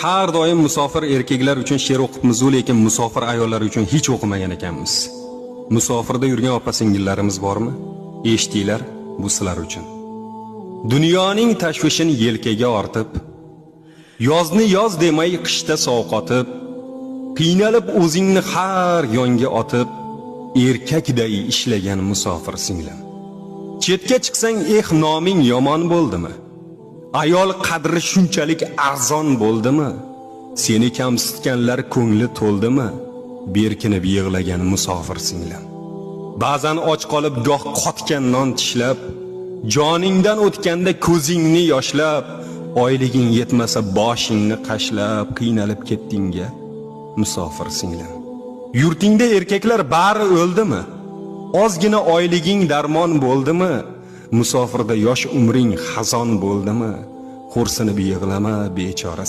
Har doim musofir erkaklar uchun she'r o'qibmiz, lekin musofir ayollar uchun hech o'qimagan ekanmiz. Musofirda yurgan opa-singillarimiz bormi? Eshitinglar, bu sizlar uchun. Dunyoning tashvishin yelkaga ortib, yozni yoz demay qishda sovqotib, qiynalib o'zingni har yonga otib, erkakday ishlagan musofir singlim. Chetga chiqsang noming yomon bo'ldimi? Ayol qadri shunchalik arzon bo'ldimi? Seni kamsitganlar ko'ngli to'ldimi? Berkinib yig'lagan musofir singlim. Ba'zan och qolib goh qotgan non tishlab, joningdan o'tganda ko'zingni yoshlab, oyliging yetmasa boshingni qashlab qiynalib ketdingga musofir singlim. Yurtingda erkaklar bari o'ldimi? Ozgina oyliging darmon bo'ldimi? Musofirda yosh umring xazon bo'ldimi? Xo'rsinib yig'lama bechora